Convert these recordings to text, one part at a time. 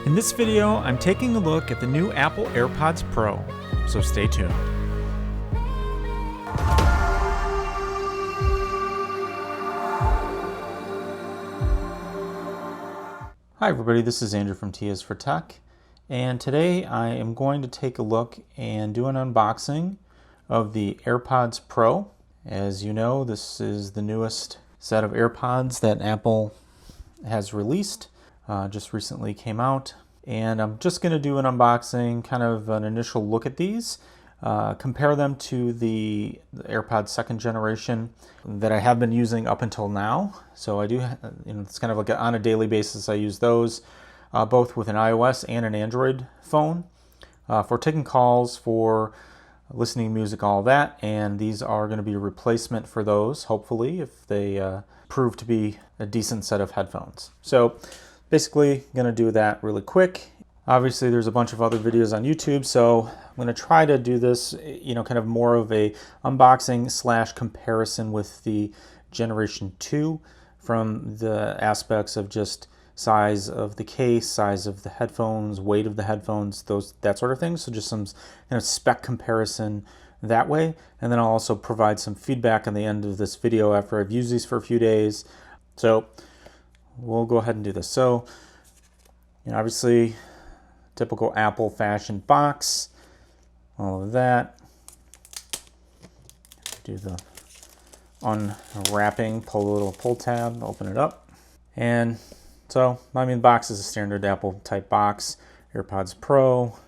In this video, I'm taking a look at the new Apple AirPods Pro, so stay tuned. Hi everybody, this is Andrew from T is for Tech, and today I am going to take a look and do an unboxing of the AirPods Pro. As you know, this is the newest set of AirPods that Apple has released. Just recently came out, and I'm just going to do an unboxing, kind of an initial look at these, compare them to the AirPods second generation that I have been using up until now. So I do, it's kind of like on a daily basis I use those, both with an iOS and an Android phone, for taking calls, for listening to music, all that, and these are going to be a replacement for those, hopefully, if they prove to be a decent set of headphones. So basically, going to do that really quick. Obviously, there's a bunch of other videos on YouTube, so I'm going to try to do this, kind of more of a unboxing / comparison with the Generation 2 from the aspects of just size of the case, size of the headphones, weight of the headphones, that sort of thing. So just some kind of spec comparison that way. And then I'll also provide some feedback on the end of this video after I've used these for a few days. So we'll go ahead and do this. So, obviously, typical Apple fashion box, all of that. Do the unwrapping, pull a little pull tab, open it up. And so, the box is a standard Apple type box. AirPods Pro,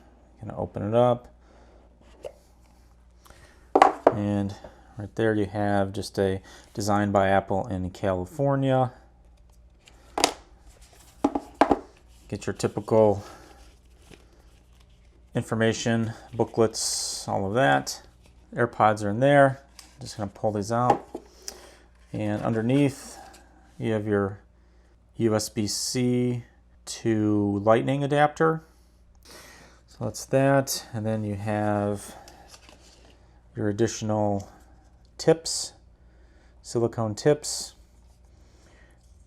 gonna open it up. And right there you have just a designed by Apple in California. Get your typical information, booklets, all of that. AirPods are in there. Just gonna pull these out. And underneath, you have your USB-C to Lightning adapter. So that's that. And then you have your additional tips, silicone tips.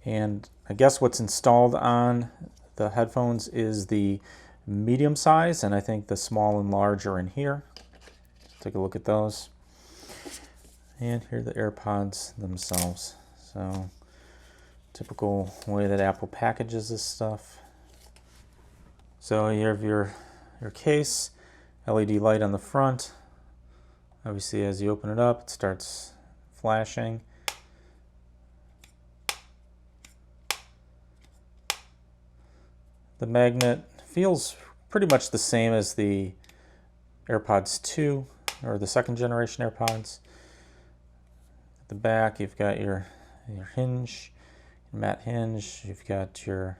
And I guess what's installed on the headphones is the medium size, and I think the small and large are in here. Take a look at those. And here are the AirPods themselves. So typical way that Apple packages this stuff. So you have your case, LED light on the front. Obviously, as you open it up, it starts flashing. The magnet feels pretty much the same as the AirPods 2 or the second generation AirPods. At the back, you've got your hinge, matte hinge. You've got your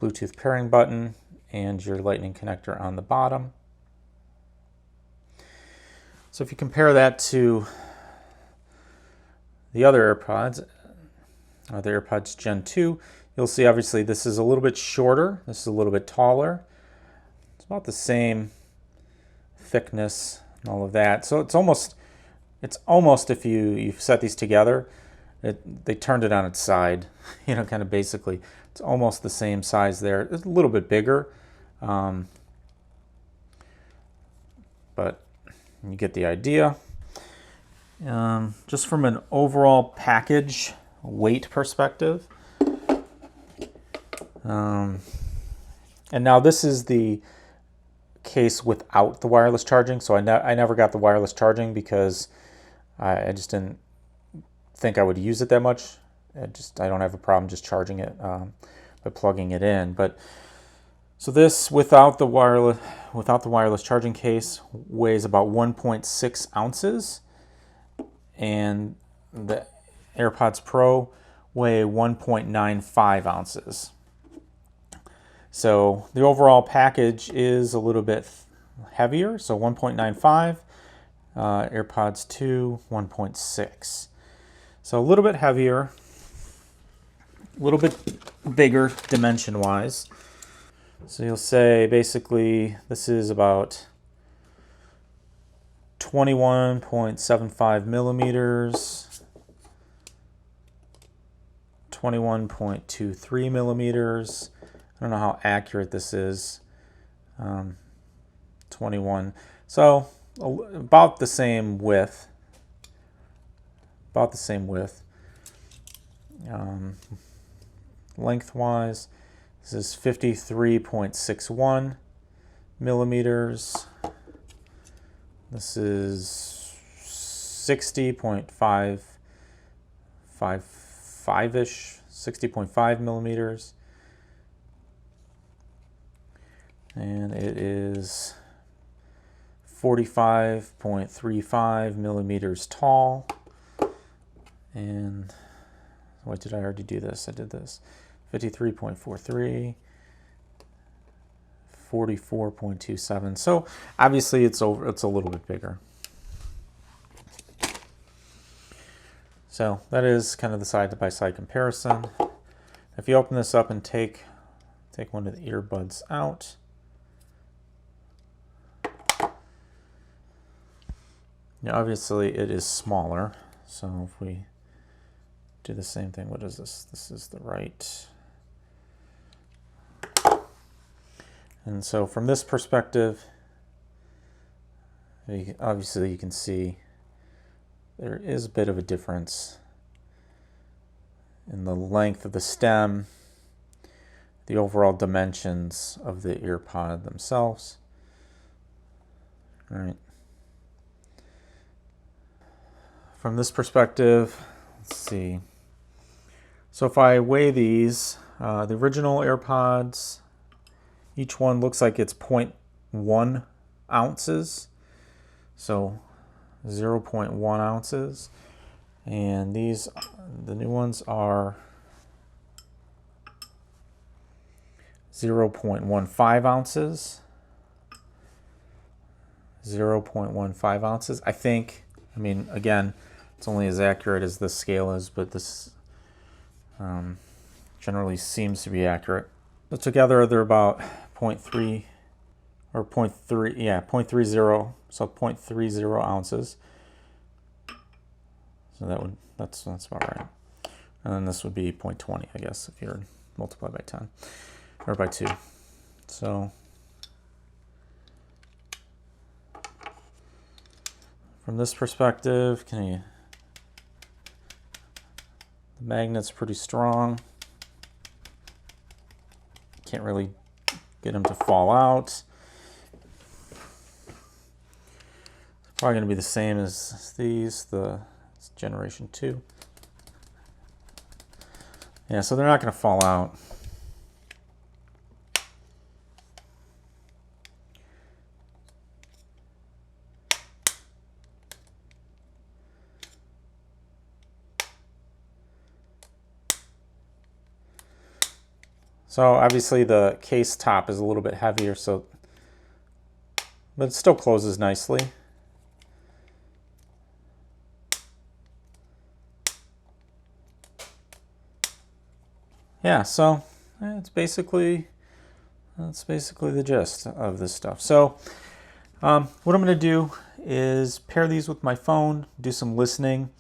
Bluetooth pairing button and your Lightning connector on the bottom. So if you compare that to the other AirPods, the AirPods Gen 2, you'll see obviously this is a little bit shorter, this is a little bit taller. It's about the same thickness and all of that. So it's almost if you set these together, they turned it on its side, kind of basically. It's almost the same size there. It's a little bit bigger, but you get the idea. Just from an overall package weight perspective, and now this is the case without the wireless charging, so I never got the wireless charging because I just didn't think I would use it that much. I don't have a problem just charging it by plugging it in. But so this without the wireless charging case weighs about 1.6 ounces, and the AirPods Pro weigh 1.95 ounces. So the overall package is a little bit heavier, so 1.95, AirPods 2, 1.6. So a little bit heavier, a little bit bigger dimension-wise. So you'll say basically this is about 21.75 millimeters, 21.23 millimeters, I don't know how accurate this is. 21. So about the same width. About the same width. Lengthwise, this is 53.61 millimeters. This is 60.55-ish, 60.5 millimeters. And it is 45.35 millimeters tall. And what did I already do this? I did this. 53.43, 44.27. So obviously it's a little bit bigger. So that is kind of the side-by-side comparison. If you open this up and take one of the earbuds out, now obviously it is smaller. So if we do the same thing, what is this? This is the right. And so from this perspective, obviously you can see there is a bit of a difference in the length of the stem, the overall dimensions of the earpod themselves. All right. From this perspective, let's see. So if I weigh these, the original AirPods, each one looks like it's 0.1 ounces. So 0.1 ounces. And these, the new ones are 0.15 ounces. 0.15 ounces. I mean, again, it's only as accurate as this scale is, but this generally seems to be accurate. So together they're about 0.3 or 0.3, yeah, 0.30, so 0.30 ounces. So that's about right. And then this would be 0.20, I guess, if you're multiplied by 10 or by 2. So from this perspective, the magnet's pretty strong. Can't really get them to fall out. It's probably going to be the same as these, the Generation 2. Yeah, so they're not going to fall out. So obviously the case top is a little bit heavier, but it still closes nicely. Yeah, so that's basically the gist of this stuff. So what I'm going to do is pair these with my phone, do some listening,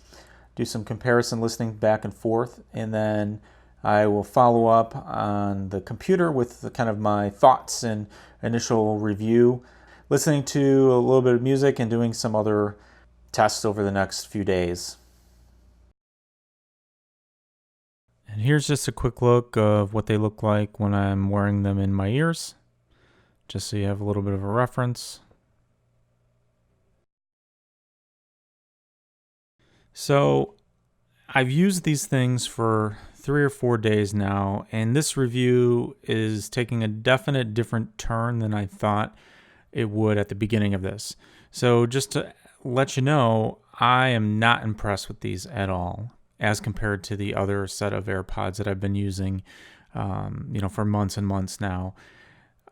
do some comparison listening back and forth, and then I will follow up on the computer with kind of my thoughts and initial review, listening to a little bit of music and doing some other tests over the next few days. And here's just a quick look of what they look like when I'm wearing them in my ears, just so you have a little bit of a reference. So I've used these things for 3 or 4 days now, and this review is taking a definite different turn than I thought it would at the beginning of this. So just to let you know, I am not impressed with these at all as compared to the other set of AirPods that I've been using for months and months now.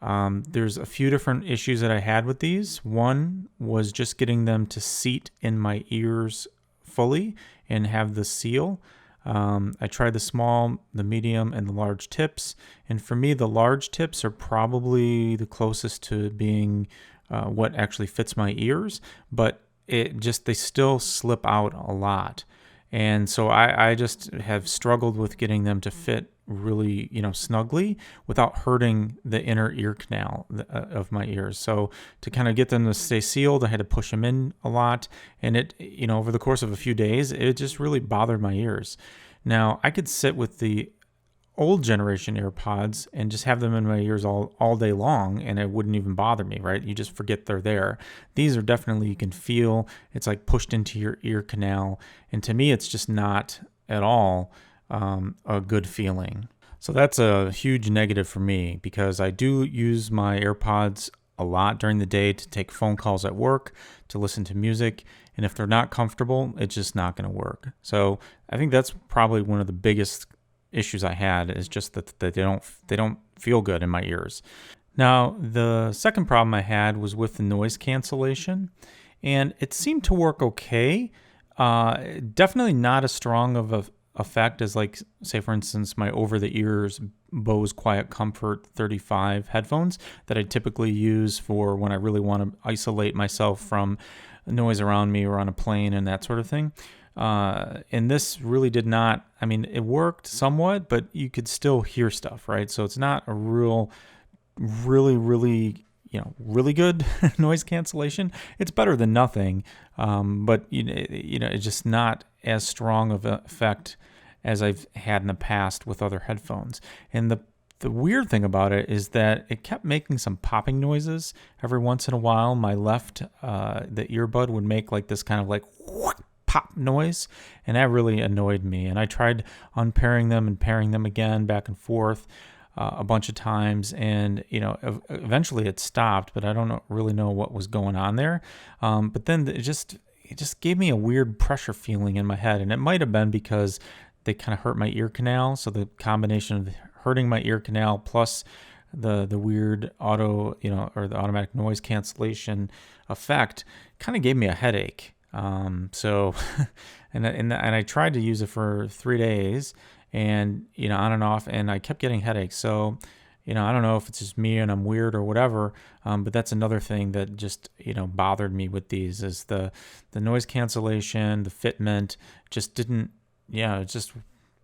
There's a few different issues that I had with these. One was just getting them to seat in my ears fully and have the seal. I tried the small, the medium, and the large tips. And for me, the large tips are probably the closest to being what actually fits my ears, but they still slip out a lot. And so I just have struggled with getting them to fit really, snugly without hurting the inner ear canal of my ears. So to kind of get them to stay sealed, I had to push them in a lot. And it, over the course of a few days, it just really bothered my ears. Now, I could sit with the old generation AirPods and just have them in my ears all day long, and it wouldn't even bother me, right? You just forget they're there. These are definitely, you can feel it's like pushed into your ear canal, and to me it's just not at all a good feeling. So that's a huge negative for me, because I do use my AirPods a lot during the day to take phone calls at work, to listen to music, and if they're not comfortable, it's just not going to work. So I think that's probably one of the biggest issues I had, is just that they don't feel good in my ears. Now, the second problem I had was with the noise cancellation, and it seemed to work okay. Definitely not as strong of a effect as, like, say for instance, my over-the-ears Bose Quiet Comfort 35 headphones that I typically use for when I really want to isolate myself from noise around me or on a plane and that sort of thing. And this really did not, I mean, it worked somewhat, but you could still hear stuff, right? So it's not a really good noise cancellation. It's better than nothing, but it's just not as strong of an effect as I've had in the past with other headphones. And the weird thing about it is that it kept making some popping noises every once in a while. My left, the earbud would make like this kind of like pop noise, and that really annoyed me. And I tried unpairing them and pairing them again back and forth a bunch of times, and eventually it stopped, but I don't really know what was going on there. But then it just gave me a weird pressure feeling in my head, and it might have been because they kind of hurt my ear canal. So the combination of hurting my ear canal plus the weird or the automatic noise cancellation effect kind of gave me a headache. So, and I tried to use it for 3 days, and, on and off, and I kept getting headaches. So, I don't know if it's just me and I'm weird or whatever. But that's another thing that just, bothered me with these, is the noise cancellation, the fitment just didn't, it just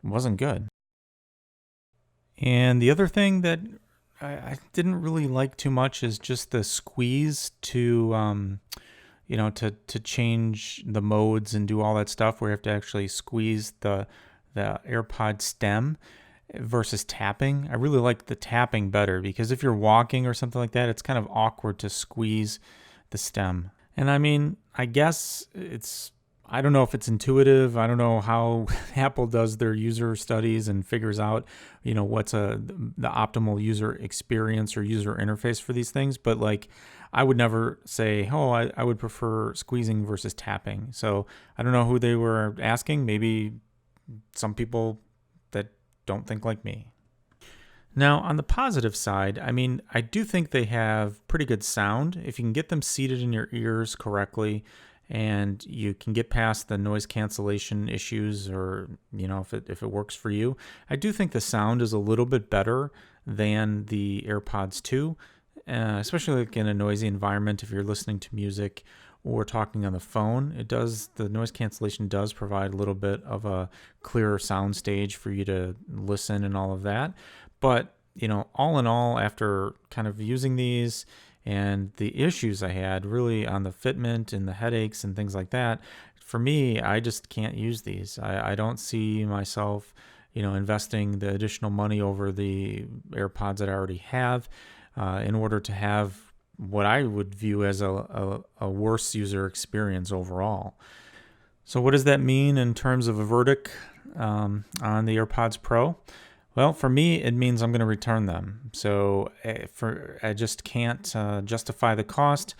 wasn't good. And the other thing that I didn't really like too much is just the squeeze to, to change the modes and do all that stuff, where you have to actually squeeze the AirPod stem versus tapping. I really like the tapping better, because if you're walking or something like that, it's kind of awkward to squeeze the stem. And I mean, I guess I don't know if it's intuitive. I don't know how Apple does their user studies and figures out, what's the optimal user experience or user interface for these things. But like, I would never say, I would prefer squeezing versus tapping. So I don't know who they were asking. Maybe some people that don't think like me. Now, on the positive side, I mean, I do think they have pretty good sound. If you can get them seated in your ears correctly, and you can get past the noise cancellation issues, or if it works for you, I do think the sound is a little bit better than the AirPods 2, especially like in a noisy environment. If you're listening to music or talking on the phone, the noise cancellation does provide a little bit of a clearer sound stage for you to listen and all of that. But all in all, after kind of using these and the issues I had really on the fitment and the headaches and things like that, for me, I just can't use these. I don't see myself, investing the additional money over the AirPods that I already have in order to have what I would view as a worse user experience overall. So what does that mean in terms of a verdict on the AirPods Pro? Well, for me, it means I'm going to return them. So I just can't justify the cost.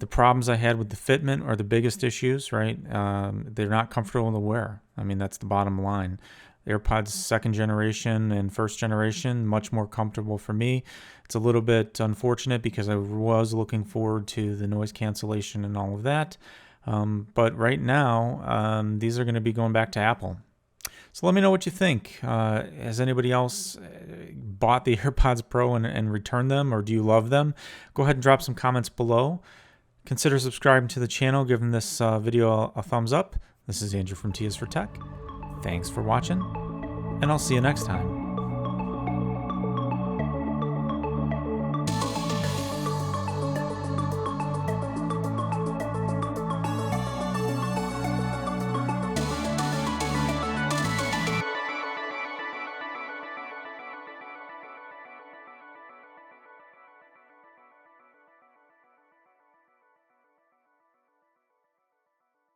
The problems I had with the fitment are the biggest issues, right? They're not comfortable to wear. I mean, that's the bottom line. AirPods second generation and first generation, much more comfortable for me. It's a little bit unfortunate because I was looking forward to the noise cancellation and all of that. But right now, these are going to be going back to Apple. So let me know what you think. Has anybody else bought the AirPods Pro and returned them, or do you love them? Go ahead and drop some comments below. Consider subscribing to the channel, giving this video a thumbs up. This is Andrew from T is for Tech. Thanks for watching, and I'll see you next time.